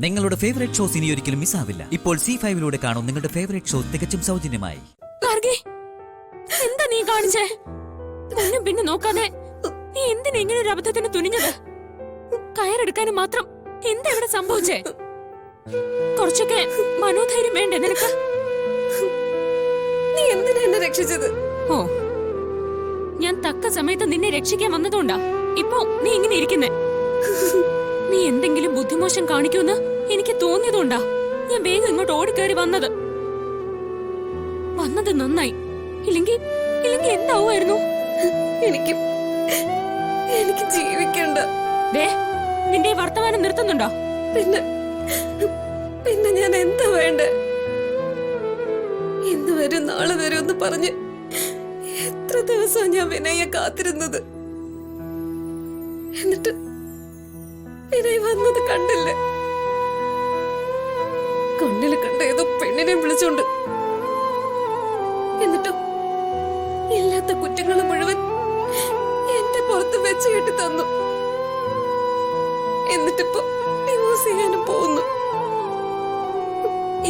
നിങ്ങളുടെ favourite shows ഇനി ഒരിക്കലും മിസ്സാവില്ല. ഇപ്പോൾ C5 കാണും നിങ്ങളുടെ ഫേവറേറ്റ് ഷോ തികച്ചും സൗജന്യമായി. എന്താ നീ കാണിച്ചേ? മുന്നും പിന്നെ നോക്കാതെ നീ എന്തിനാ ഇങ്ങനെ ഒരു അബദ്ധത്തിന് തുനിഞ്ഞത്? കയറെടുക്കാനും മാത്രം എന്താ ഇവിടെ സംഭവിച്ചേ? കുറച്ചൊക്കെ മനോധൈര്യം വേണ്ടേ നിനക്ക്? നീ എന്തിനാ എന്നെ രക്ഷിച്ചത്? ഓ, ഞാൻ തക്ക സമയത്ത് നിന്നെ രക്ഷിക്കാൻ വന്നതുകൊണ്ടാ ഇപ്പോ നീ ഇങ്ങനെ ഇരിക്കുന്നേ. നീ എന്തെങ്കിലും ബുദ്ധിമോശം കാണിക്കുമെന്ന് എനിക്ക് തോന്നിയതുകൊണ്ടാ ഞാൻ വേഗം ഇങ്ങോട്ട് ഓടിക്കയറി വന്നത്. നന്നായി. ഇല്ലെങ്കിൽ എന്താവുമായിരുന്നു? എനിക്ക് ജീവിക്കണ്ട. നിന്റെ വർത്തമാനം നിർത്തുന്നുണ്ടോ? പിന്നെ ഞാൻ എന്താ വേണ്ടേ? ഇന്ന് വരും നാളെ വരും എന്ന് പറഞ്ഞ് എത്ര ദിവസം ഞാൻ വിനയെ കാത്തിരുന്നത്. എന്നിട്ട് വിനയ് വന്നത് കണ്ടില്ലേ? കണ്ണില് കണ്ട ഏതോ പെണ്ണിനെ വിളിച്ചോണ്ട്. എന്നിട്ടോ ഇല്ലാത്ത കുറ്റങ്ങൾ മുഴുവൻ എന്റെ പുറത്ത് വെച്ച് കെട്ടി തന്നു. എന്നിട്ടിപ്പോ ഡിവോഴ്സ് ചെയ്യാനും പോകുന്നു.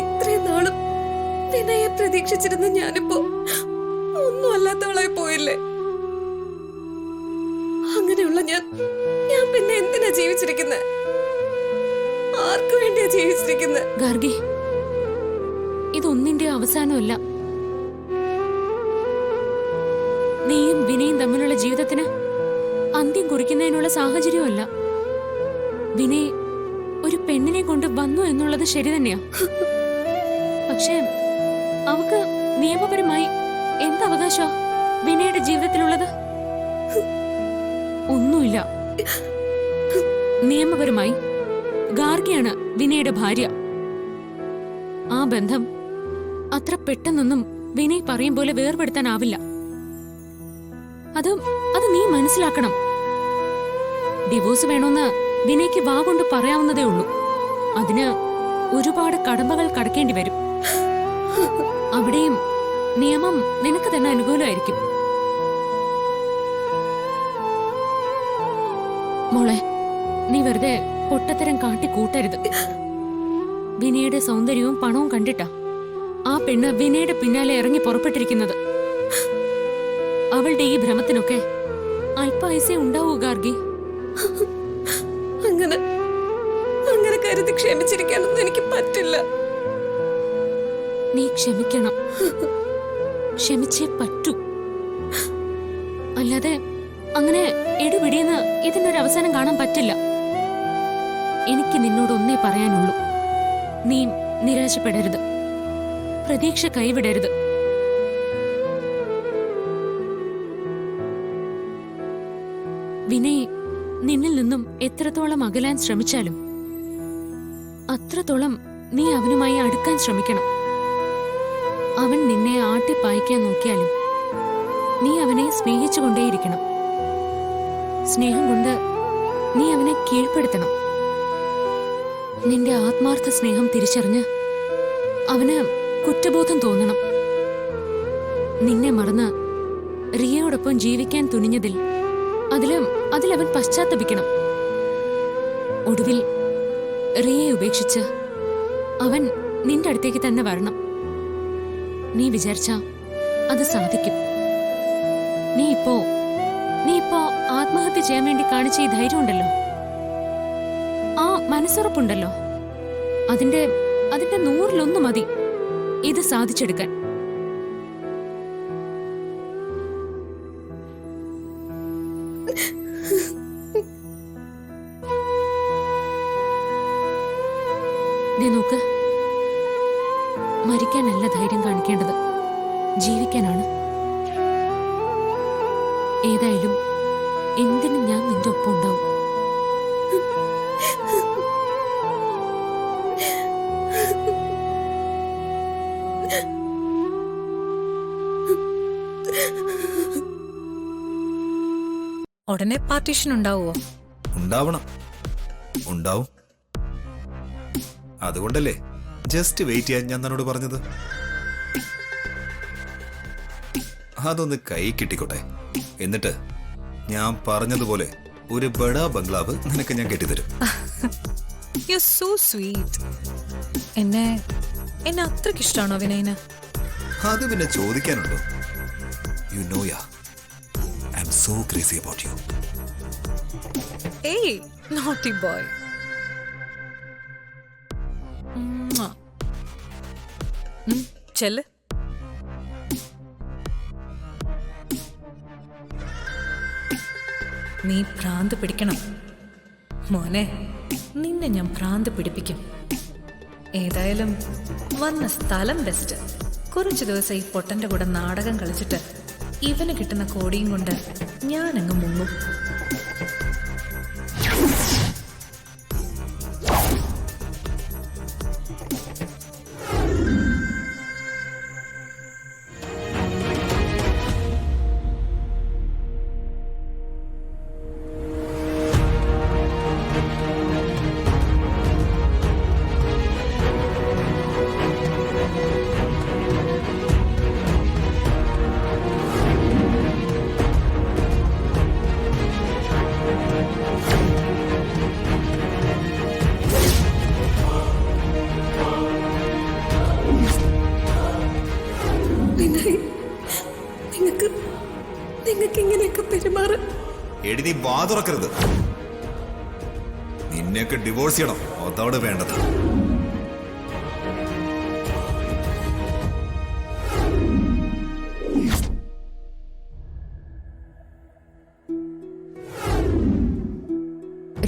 ഇത്രയും നാളും വിനയെ പ്രതീക്ഷിച്ചിരുന്ന ഞാനിപ്പോ ഒന്നും അല്ലാത്തവളായി പോയില്ലേ? അങ്ങനെയുള്ള ഞാൻ പിന്നെ എന്തിനാ ജീവിച്ചിരിക്കുന്നത്? ആർക്കു വേണ്ടിയാ ജീവിച്ചിരിക്കുന്നത്? ഗാർഗി, ഇതൊന്നിന്റെ അവസാനമല്ല. നീയും വിനയും തമ്മിലുള്ള ജീവിതത്തിന് അന്ത്യം കുറിക്കുന്നതിനുള്ള സാഹചര്യമല്ല. വിനയ് ഒരു പെണ്ണിനെ കൊണ്ട് വന്നു എന്നുള്ളത് ശരി തന്നെയാ. പക്ഷേ അവക്ക് നിയമപരമായി എന്തവകാശ വിനയുടെ ജീവിതത്തിലുള്ളത്? ഒന്നുമില്ല. നിയമപരമായി ഗാർഗിയാണ് വിനയുടെ ഭാര്യ. ആ ബന്ധം അത്ര പെട്ടെന്നൊന്നും വിനയ് പറയും പോലെ വേർപെടുത്താനാവില്ല. അത് നീ മനസ്സിലാക്കണം. ഡിവോഴ്സ് വേണമെന്ന് വിനയ്ക്ക് വാ കൊണ്ട് പറയാവുന്നതേ ഉള്ളൂ. അതിന് ഒരുപാട് കടമ്പകൾ കടക്കേണ്ടി വരും. അവിടെയും നിയമം നിനക്ക് തന്നെ അനുകൂലമായിരിക്കും. മോളെ, നീ വെറുതെ പൊട്ടത്തരം കാട്ടിക്കൂട്ടരുത്. വിനയുടെ സൗന്ദര്യവും പണവും കണ്ടിട്ടാ ആ പെണ്ണ് വിനയുടെ പിന്നാലെ ഇറങ്ങി പുറപ്പെട്ടിരിക്കുന്നത്. അവളുടെ ഈ ഭ്രമത്തിനൊക്കെ അല്പായുസേ ഉണ്ടാവൂ ഗാർഗി. അങ്ങനെ കരുതി ക്ഷമിച്ചിരിക്കാനൊന്നും എനിക്ക് പറ്റില്ല. നീ ക്ഷമിക്കണം. ക്ഷമിച്ചേ പറ്റൂ. അല്ലാതെ അങ്ങനെ ഇടിപിടിയെന്ന് ഇതിനൊരു അവസാനം കാണാൻ പറ്റില്ല. എനിക്ക് നിന്നോട് ഒന്നേ പറയാനുള്ളൂ. നീ നിരാശപ്പെടരുത്. പ്രതീക്ഷ കൈവിടരുത്. വിനയ് നിന്നിൽ നിന്നും എത്രത്തോളം അകലാൻ ശ്രമിച്ചാലും അത്രത്തോളം നീ അവനുമായി അടുക്കാൻ ശ്രമിക്കണം. അവൻ നിന്നെ ആട്ടിപ്പായിക്കാൻ നോക്കിയാലും നീ അവനെ സ്നേഹിച്ചുകൊണ്ടേയിരിക്കണം. സ്നേഹം കൊണ്ട് നീ അവനെ കീഴ്പ്പെടുത്തണം. നിന്റെ ആത്മാർത്ഥ സ്നേഹം തിരിച്ചറിഞ്ഞ് അവന് കുറ്റബോധം തോന്നണം. നിന്നെ മറന്ന് റിയയോടൊപ്പം ജീവിക്കാൻ തുനിഞ്ഞതിൽ അതിലവൻ പശ്ചാത്തപിക്കണം. ഒടുവിൽ റിയയെ ഉപേക്ഷിച്ച് അവൻ നിന്റെ അടുത്തേക്ക് തന്നെ വരണം. നീ വിചാരിച്ച അത് സാധിക്കും. നീ ഇപ്പോ ആത്മഹത്യ ചെയ്യാൻ വേണ്ടി കാണിച്ച ഈ ധൈര്യം ഉണ്ടല്ലോ, ആ മനസ്സുറപ്പുണ്ടല്ലോ, അതിന്റെ 100-1 മതി ഇത് സാധിച്ചെടുക്കാൻ. നീ നോക്ക്, മരിക്കാനല്ല ധൈര്യം കാണിക്കേണ്ടത്, ജീവിക്കാനാണ്. ഏതായാലും എന്തിനും ഞാൻ നിന്റെ ഒപ്പം ഉണ്ടാവും. ഉടനെ പാർട്ടീഷൻ ഉണ്ടാവുമോ? ഉണ്ടാവും. അതുകൊണ്ടല്ലേ ജസ്റ്റ് വെയിറ്റ് ചെയ്യാൻ ഞാൻ തന്നോട് പറഞ്ഞത്. അതൊന്ന് കൈ കിട്ടിക്കോട്ടെ. എന്നിട്ട് ഞാൻ പറഞ്ഞതുപോലെ ഒരു ബഡാ ബംഗ്ലാവ് നിനക്ക് ഞാൻ കെട്ടിത്തരും. You so sweet. എന്നെ എന്നെ അത്രയ്ക്ക് ഇഷ്ടമാണോ വിനയന്? അത് പിന്നെ ചോദിക്കാനുണ്ടോ? You know yeah, I am so crazy about you. ഏയ് നോട്ടി ബോയ്. ചെല്ല്. നീ ഭ്രാന്ത് പിടിക്കണം മോനെ. നിന്നെ ഞാൻ ഭ്രാന്ത് പിടിപ്പിക്കും. ഏതായാലും വന്ന സ്ഥലം ബെസ്റ്റ്. കുറച്ചു ദിവസം ഈ പൊട്ടന്റെ കൂടെ നാടകം കളിച്ചിട്ട് ഇവന് കിട്ടുന്ന കോടിയും കൊണ്ട് ഞാനങ്ങ് മുങ്ങും. നിങ്ങൾക്ക് ഇങ്ങനെയൊക്കെ പെരുമാറാൻ. എടി നീ വാ തുറക്കരുത്. നിന്നെയൊക്കെ ഡിവോഴ്സ് ചെയ്യണം, അതോടെ വേണ്ടത്.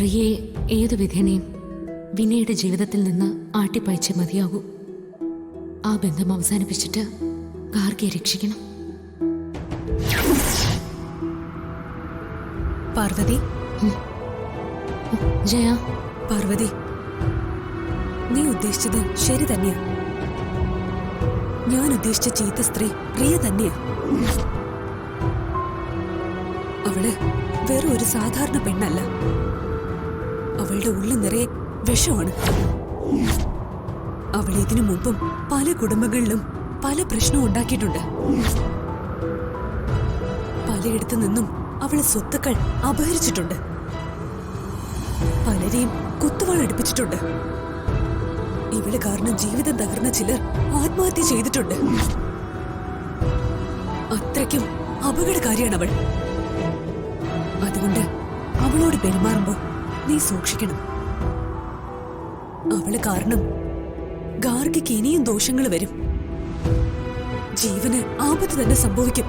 റിയെ ഏതു വിധേനയും വിനയുടെ ജീവിതത്തിൽ നിന്ന് ആട്ടിപ്പായിച്ചേ മതിയാകൂ. ആ ബന്ധം അവസാനിപ്പിച്ചിട്ട് ഗാർഗിയെ രക്ഷിക്കണം. പാർവതി, ജയ. പാർവതി, നീ ഉദ്ദേശിച്ചത് ശരി തന്നെയാ. ഞാൻ ഉദ്ദേശിച്ച ചീത്ത സ്ത്രീ റിയ തന്നെയാ. അവള് വെറും ഒരു സാധാരണ പെണ്ണല്ല. അവളുടെ ഉള്ളിൽ നിറയെ വിഷമാണ്. അവൾ ഇതിനു മുമ്പും പല കുടുംബങ്ങളിലും പല പ്രശ്നവും ഉണ്ടാക്കിയിട്ടുണ്ട്. പലയിടത്തു നിന്നും അവളെ സ്വത്തുക്കൾ അപഹരിച്ചിട്ടുണ്ട്. പലരെയും കുത്തുവാളടുപ്പിച്ചിട്ടുണ്ട്. ഇവള് കാരണം ജീവിതം തകർന്ന ചിലർ ആത്മഹത്യ ചെയ്തിട്ടുണ്ട്. അത്രയ്ക്കും അപകടകാരിയാണ് അവൾ. അതുകൊണ്ട് അവളോട് പെരുമാറുമ്പോ നീ സൂക്ഷിക്കണം. അവള് കാരണം ഗാർഗിക്ക് ഇനിയും ദോഷങ്ങൾ വരും. ജീവന് ആപത്ത് തന്നെ സംഭവിക്കും.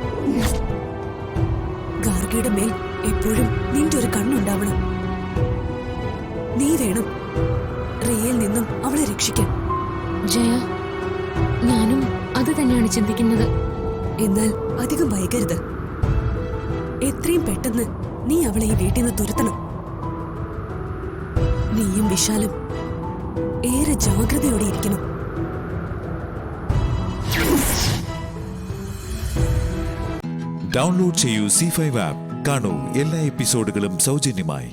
ഗാർഗിയുടെ മേൽ എപ്പോഴും നിന്റെ ഒരു കണ്ണുണ്ടാവണം. നീ വേണം റിയയിൽ നിന്നും അവളെ രക്ഷിക്കാൻ. ജയ, ഞാനും അത് തന്നെയാണ് ചിന്തിക്കുന്നത്. എന്നാൽ അധികം വൈകരുത്. എത്രയും പെട്ടെന്ന് നീ അവളെ ഈ വീട്ടിൽ നിന്ന് തുരത്തണം. നീയും വിശാലും ഏറെ ജാഗ്രതയോടെ ഇരിക്കണം. ഡൗൺലോഡ് ചെയ്യൂ C5 ആപ്പ്. കാണൂ എല്ലാ എപ്പിസോഡുകളും സൗജന്യമായി.